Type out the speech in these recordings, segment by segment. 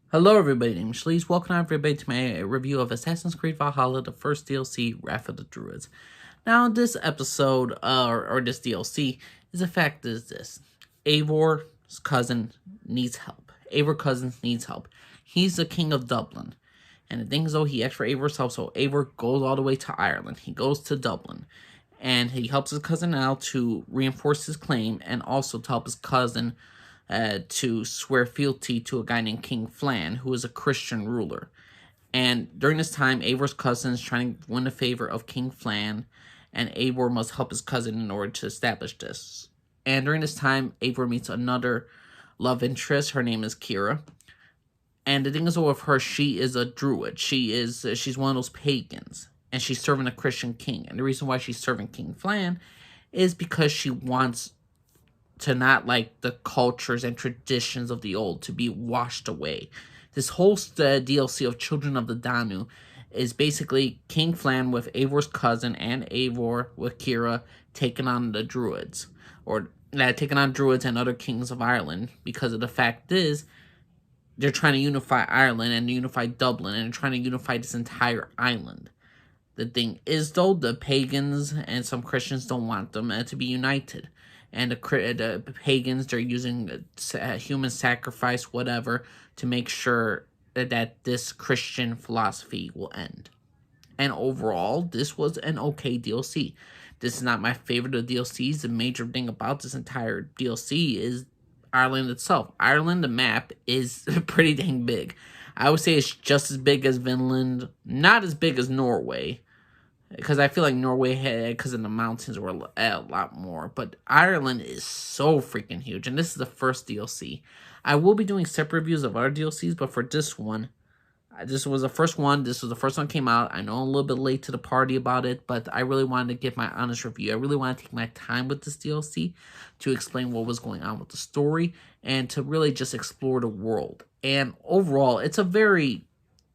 Hello everybody, my name is Shleez. Welcome everybody to my review of Assassin's Creed Valhalla, the first DLC, Wrath of the Druids. Now, this episode, or this DLC, is the fact is this. Eivor's cousin needs help. Eivor Cousins needs help. He's the king of Dublin. And the thing is, though, he asked for Eivor's help, so Eivor goes all the way to Ireland. He goes to Dublin. And he helps his cousin out to reinforce his claim, and also to help his cousin to swear fealty to a guy named King Flan, who is a Christian ruler. And during this time, Eivor's cousin is trying to win the favor of King Flan, and Eivor must help his cousin in order to establish this. And during this time, Eivor meets another love interest. Her name is Kira. And the thing is with her, she is a druid. She's one of those pagans, and she's serving a Christian king. And the reason why she's serving King Flan is because she wants to not like the cultures and traditions of the old to be washed away. This whole DLC of Children of the Danu is basically King Flan with Eivor's cousin and Eivor with Kira taking on the Druids, or taking on Druids and other kings of Ireland, because of the fact is they're trying to unify Ireland and unify Dublin, and they're trying to unify this entire island. The thing is, though, the pagans and some Christians don't want them to be united. And the pagans, they're using human sacrifice, whatever, to make sure that this Christian philosophy will end. And overall, this was an okay DLC. This is not my favorite of DLCs. The major thing about this entire DLC is Ireland itself. Ireland, the map, is pretty dang big. I would say it's just as big as Finland, not as big as Norway, because I feel like Norway had, because of the mountains, were a lot more. But Ireland is so freaking huge. And this is the first DLC. I will be doing separate reviews of other DLCs, but for this one, this was the first one. This was the first one came out. I know I'm a little bit late to the party about it, but I really wanted to give my honest review. I really want to take my time with this DLC to explain what was going on with the story and to really just explore the world. And overall, it's a very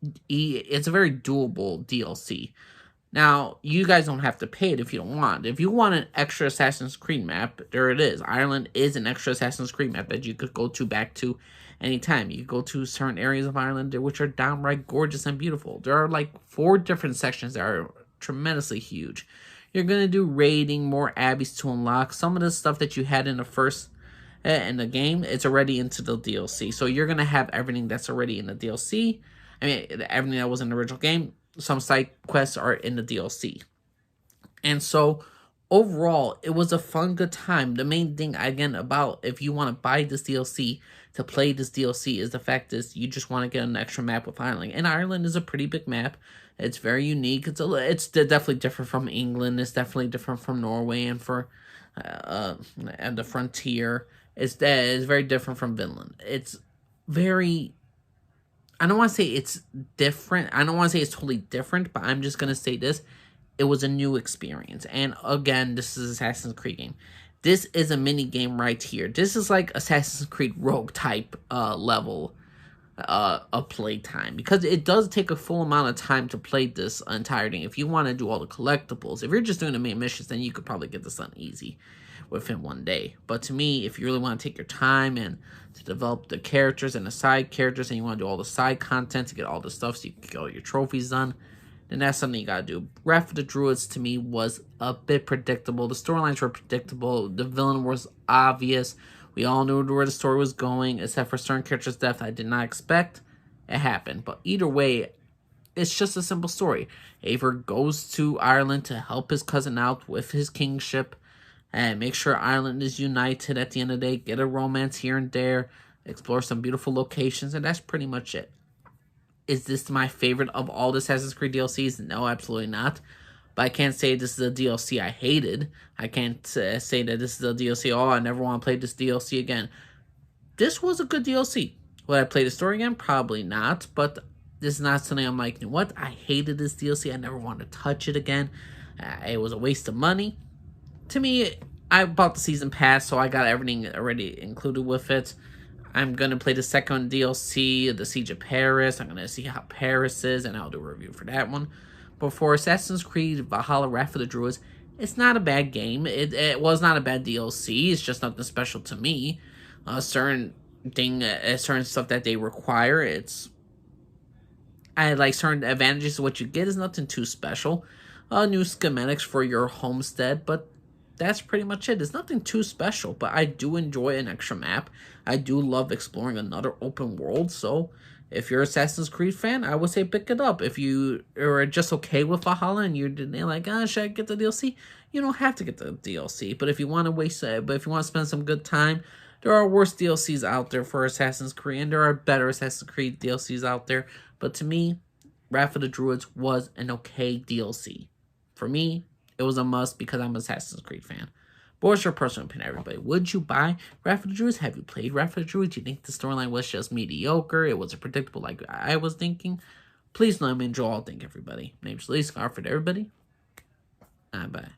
doable DLC. Now, you guys don't have to pay it if you don't want. If you want an extra Assassin's Creed map, there it is. Ireland is an extra Assassin's Creed map that you could go to back to anytime. You go to certain areas of Ireland which are downright gorgeous and beautiful. There are like 4 different sections that are tremendously huge. You're going to do raiding, more abbeys to unlock. Some of the stuff that you had in the first in the game, it's already into the DLC. So you're going to have everything that's already in the DLC. I mean, everything that was in the original game. Some side quests are in the DLC. And so, overall, it was a fun, good time. The main thing, again, about if you want to buy this DLC to play this DLC is the fact is you just want to get an extra map with Ireland. And Ireland is a pretty big map. It's very unique. It's definitely different from England. It's definitely different from Norway and and the frontier. It's very different from Finland. It's very... I don't want to say it's different. I don't want to say it's totally different, but I'm just going to say this. It was a new experience. And again, this is Assassin's Creed game. This is a mini game right here. This is like Assassin's Creed Rogue type level of play time. Because it does take a full amount of time to play this entire thing. If you want to do all the collectibles. If you're just doing the main missions, then you could probably get this done easy within one day. But to me, if you really want to take your time and to develop the characters and the side characters, and you want to do all the side content to get all the stuff so you can get all your trophies done, then that's something you gotta do. Wrath of the Druids, to me, was a bit predictable. The storylines were predictable. The villain was obvious. We all knew where the story was going, except for certain characters' death I did not expect. It happened. But either way, it's just a simple story. Eivor goes to Ireland to help his cousin out with his kingship, and make sure Ireland is united at the end of the day, get a romance here and there, explore some beautiful locations, and that's pretty much it. Is this my favorite of all the Assassin's Creed DLCs? No, absolutely not. But I can't say this is a DLC I hated. I can't say that this is a DLC, oh, I never want to play this DLC again. This was a good DLC. Would I play the story again? Probably not, but this is not something I'm like, you know what? I hated this DLC. I never want to touch it again. It was a waste of money. To me, I bought the season pass, so I got everything already included with it. I'm going to play the second DLC, the Siege of Paris. I'm going to see how Paris is, and I'll do a review for that one. But for Assassin's Creed Valhalla, Wrath of the Druids, it's not a bad game. It was not a bad DLC. It's just nothing special to me. Certain thing, certain stuff that they require. I like certain advantages. What you get is nothing too special. New schematics for your homestead, but that's pretty much it. It's nothing too special, but I do enjoy an extra map. I do love exploring another open world, so if you're an Assassin's Creed fan, I would say pick it up. If you are just okay with Valhalla and you're like, should I get the DLC? You don't have to get the DLC, but if you want to but if you want to spend some good time, there are worse DLCs out there for Assassin's Creed, and there are better Assassin's Creed DLCs out there. But to me, Wrath of the Druids was an okay DLC. For me, it was a must because I'm an Assassin's Creed fan. But what's your personal opinion, everybody? Would you buy Wrath of the Druids? Have you played Wrath of the Druids? Do you think the storyline was just mediocre? It wasn't predictable like I was thinking? Please let me enjoy all. Thank everybody. My name's Lee Scarford, everybody. Bye.